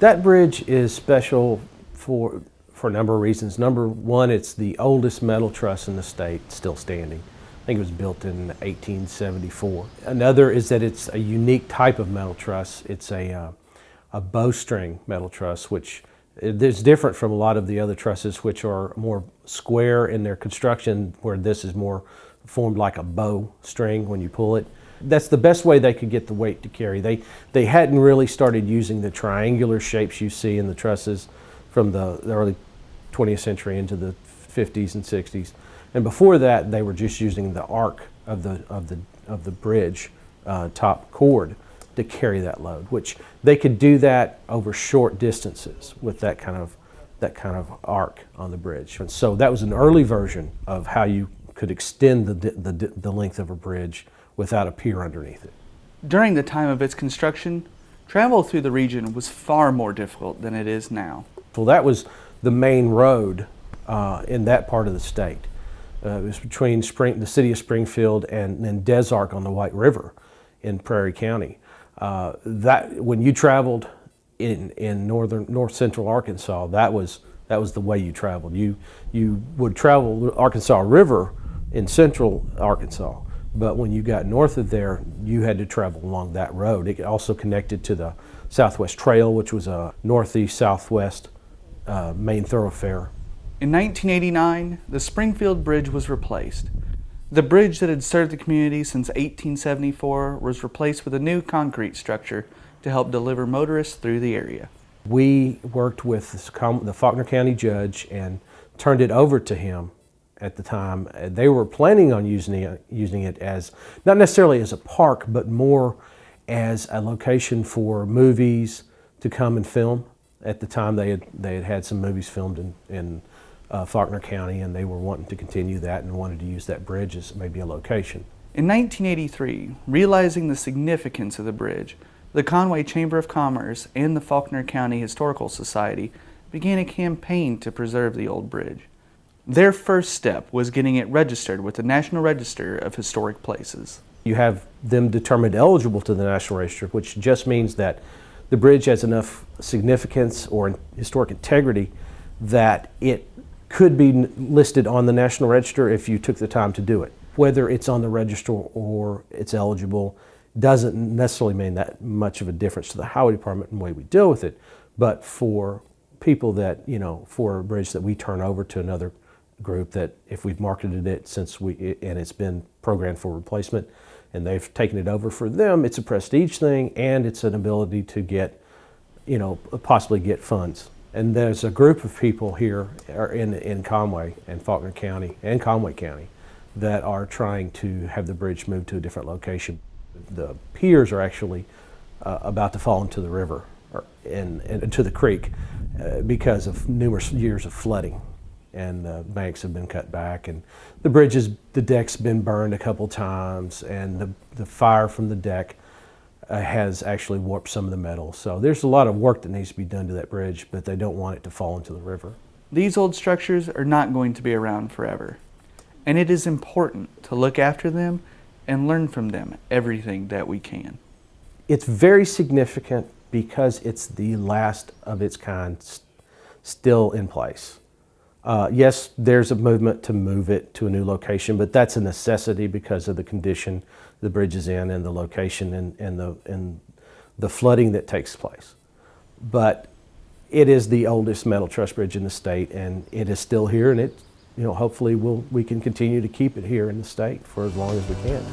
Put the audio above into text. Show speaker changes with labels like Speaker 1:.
Speaker 1: That bridge is special for a number of reasons. Number one, it's the oldest metal truss in the state still standing. I think it was built in 1874. Another is that it's a unique type of metal truss. It's a bowstring metal truss, which is different from a lot of the other trusses, which are more square in their construction, where this is more formed like a bow string when you pull it. That's the best way they could get the weight to carry. They hadn't really started using the triangular shapes you see in the trusses from the early 20th century into the 50s and 60s. And before that, they were just using the arc of the bridge top cord to carry that load, which they could do that over short distances with that kind of arc on the bridge. And so that was an early version of how you could extend the length of a bridge without a pier underneath it.
Speaker 2: During the time of its construction, travel through the region was far more difficult than it is now.
Speaker 1: Well, that was the main road in that part of the state. It was between the city of Springfield and Des Arc on the White River in Prairie County. When you traveled in north central Arkansas, that was the way you traveled. You would travel the Arkansas River in central Arkansas, but when you got north of there, you had to travel along that road. It also connected to the Southwest Trail, which was a northeast-southwest main thoroughfare.
Speaker 2: In 1989, the Springfield Bridge was replaced. The bridge that had served the community since 1874 was replaced with a new concrete structure to help deliver motorists through the area.
Speaker 1: We worked with the Faulkner County judge and turned it over to him at the time. They were planning on using it as, not necessarily as a park, but more as a location for movies to come and film. At the time, they had some movies filmed in Faulkner County, and they were wanting to continue that and wanted to use that bridge as maybe a location.
Speaker 2: In 1983, realizing the significance of the bridge, the Conway Chamber of Commerce and the Faulkner County Historical Society began a campaign to preserve the old bridge. Their first step was getting it registered with the National Register of Historic Places.
Speaker 1: You have them determined eligible to the National Register, which just means that the bridge has enough significance or historic integrity that it could be listed on the National Register if you took the time to do it. Whether it's on the register or it's eligible doesn't necessarily mean that much of a difference to the Highway Department and the way we deal with it, but for people that, for a bridge that we turn over to another group, that if we've marketed it and it's been programmed for replacement and they've taken it over, for them it's a prestige thing and it's an ability to get, possibly get funds. And there's a group of people here in Conway and Faulkner County and Conway County that are trying to have the bridge moved to a different location. The piers are actually about to fall into the river and to the creek because of numerous years of flooding, and the banks have been cut back, and the deck's been burned a couple times, and the fire from the deck has actually warped some of the metal. So there's a lot of work that needs to be done to that bridge, but they don't want it to fall into the river.
Speaker 2: These old structures are not going to be around forever, and it is important to look after them and learn from them everything that we can.
Speaker 1: It's very significant because it's the last of its kind still in place. Yes, there's a movement to move it to a new location, but that's a necessity because of the condition the bridge is in and the location and the flooding that takes place. But it is the oldest metal truss bridge in the state, and it is still here, and hopefully we can continue to keep it here in the state for as long as we can.